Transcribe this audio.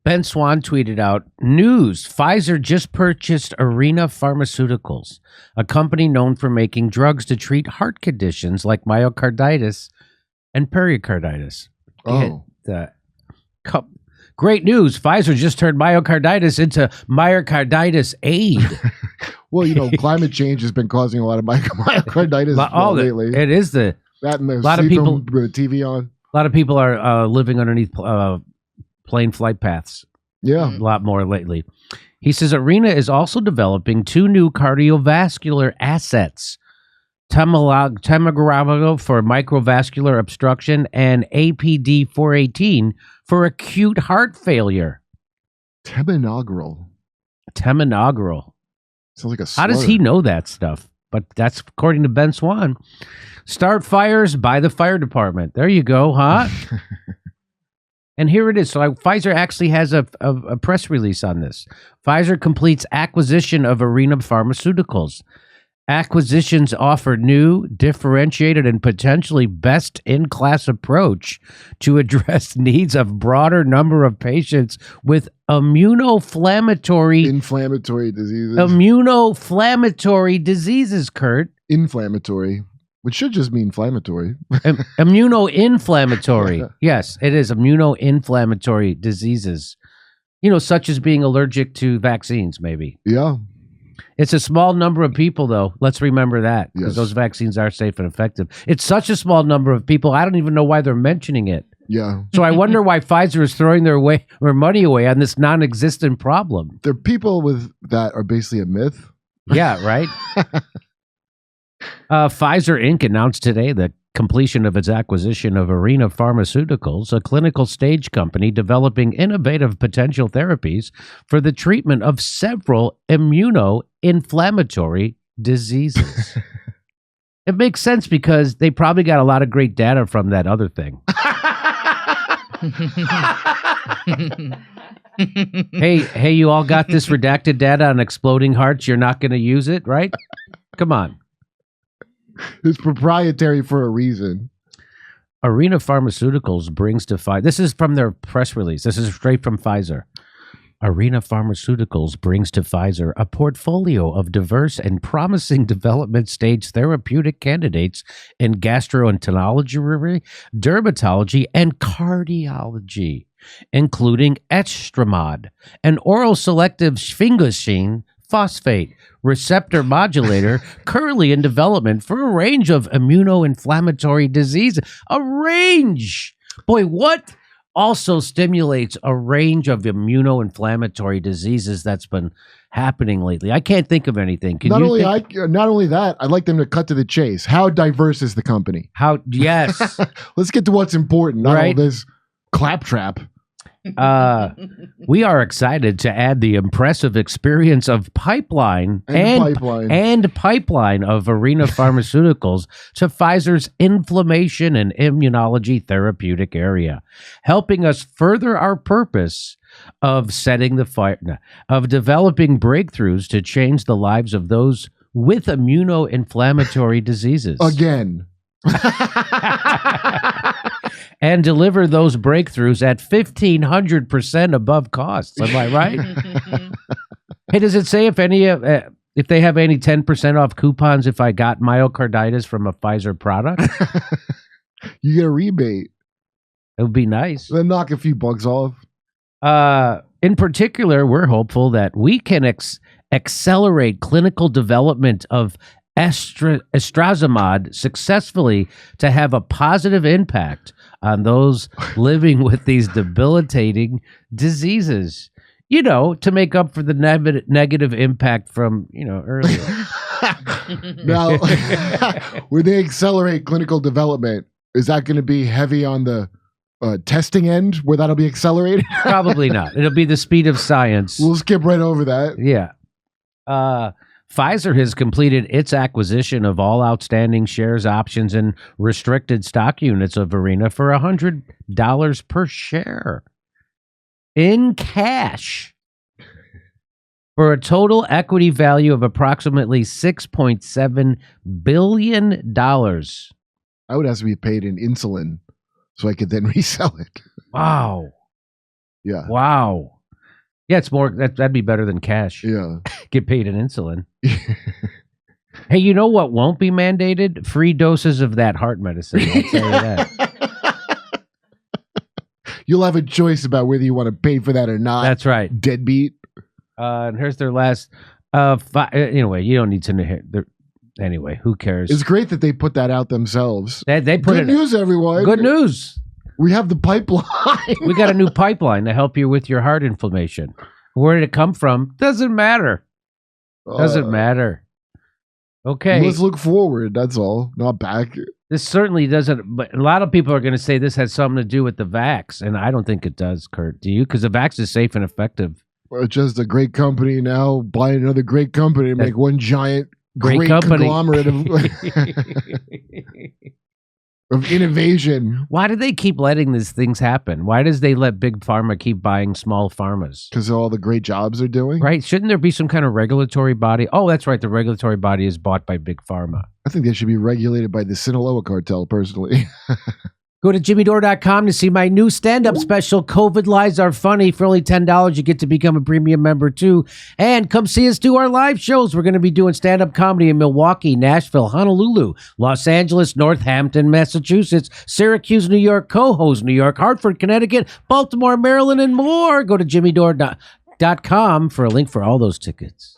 Ben Swan tweeted out, news, Pfizer just purchased Arena Pharmaceuticals, a company known for making drugs to treat heart conditions like myocarditis and pericarditis. Oh. Great news. Pfizer just turned myocarditis into myocarditis aid. Well, climate change has been causing a lot of myocarditis lately. It is that and a lot of people with TV on. A lot of people are living underneath plane flight paths. Yeah. A lot more lately. He says Arena is also developing 2 new cardiovascular assets. Temagramma for microvascular obstruction and APD-418 for acute heart failure. Teminogral. Sounds like a slur. How does he know that stuff? But that's according to Ben Swan. Start fires by the fire department. There you go, huh? And here it is. So Pfizer actually has a press release on this. Pfizer completes acquisition of Arena Pharmaceuticals. Acquisitions offer new, differentiated, and potentially best-in-class approach to address needs of broader number of patients with immuno-inflammatory diseases. Immuno-inflammatory diseases, Kurt. Inflammatory, which should just mean inflammatory. Immuno-inflammatory. Yes, it is immuno-inflammatory diseases. Such as being allergic to vaccines, maybe. Yeah. It's a small number of people, though. Let's remember that, because those vaccines are safe and effective. It's such a small number of people, I don't even know why they're mentioning it. Yeah. So I wonder why Pfizer is throwing their money away on this non-existent problem. There are people with that are basically a myth. Yeah, right? Pfizer Inc. announced today the completion of its acquisition of Arena Pharmaceuticals, a clinical stage company developing innovative potential therapies for the treatment of several immuno-inflammatory diseases. It makes sense because they probably got a lot of great data from that other thing. Hey, you all got this redacted data on exploding hearts. You're not going to use it, right? Come on. It's proprietary for a reason. Arena Pharmaceuticals brings to Pfizer. This is from their press release. This is straight from Pfizer. Arena Pharmaceuticals brings to Pfizer a portfolio of diverse and promising development stage therapeutic candidates in gastroenterology, dermatology, and cardiology, including Estremod, an oral selective sphingosine phosphate receptor modulator currently in development for a range of immuno-inflammatory diseases. A range! Boy, what also stimulates a range of immuno-inflammatory diseases that's been happening lately? I can't think of anything. Not only that, I'd like them to cut to the chase. How diverse is the company? Yes. Let's get to what's important, not right? all this claptrap. We are excited to add the impressive experience of pipeline of Arena Pharmaceuticals to Pfizer's inflammation and immunology therapeutic area, helping us further our purpose of setting the fire, of developing breakthroughs to change the lives of those with immuno-inflammatory diseases. Again. And deliver those breakthroughs at 1,500% above costs. Am I right? Hey, does it say if they have any 10% off coupons if I got myocarditis from a Pfizer product? You get a rebate. It would be nice. Then knock a few bucks off. In particular, we're hopeful that we can accelerate clinical development of estrasimod successfully to have a positive impact on those living with these debilitating diseases, to make up for the negative impact from, earlier. Now, when they accelerate clinical development, is that going to be heavy on the testing end where that'll be accelerated? Probably not. It'll be the speed of science. We'll skip right over that. Yeah. Pfizer has completed its acquisition of all outstanding shares, options, and restricted stock units of Arena for $100 per share in cash for a total equity value of approximately $6.7 billion. I would have to be paid in insulin so I could then resell it. Wow. Yeah. Wow. Yeah, it's more. That'd be better than cash. Yeah. Get paid in insulin. Hey, you know what won't be mandated? Free doses of that heart medicine. I'll tell you that. You'll have a choice about whether you want to pay for that or not. That's right. Deadbeat. And here's their last. Anyway, you don't need to know. Anyway, who cares? It's great that they put that out themselves. They put Good news, everyone. Good news. We have the pipeline. We got a new pipeline to help you with your heart inflammation. Where did it come from? Doesn't matter. Doesn't matter. Okay. Let's look forward. That's all. Not back. This certainly doesn't. But a lot of people are going to say this has something to do with the Vaxx, and I don't think it does, Kurt. Do you? Because the Vaxx is safe and effective. It's just a great company now buying another great company and make one giant great company conglomerate of innovation. Why do they keep letting these things happen? Why does they let big pharma keep buying small pharmas? Because of all the great jobs they're doing. Right? Shouldn't there be some kind of regulatory body? Oh, that's right. The regulatory body is bought by big pharma. I think they should be regulated by the Sinaloa cartel, personally. Go to jimmydore.com to see my new stand-up special, COVID Lies Are Funny. For only $10, you get to become a premium member, too. And come see us do our live shows. We're going to be doing stand-up comedy in Milwaukee, Nashville, Honolulu, Los Angeles, Northampton, Massachusetts, Syracuse, New York, Cohoes, New York, Hartford, Connecticut, Baltimore, Maryland, and more. Go to jimmydore.com for a link for all those tickets.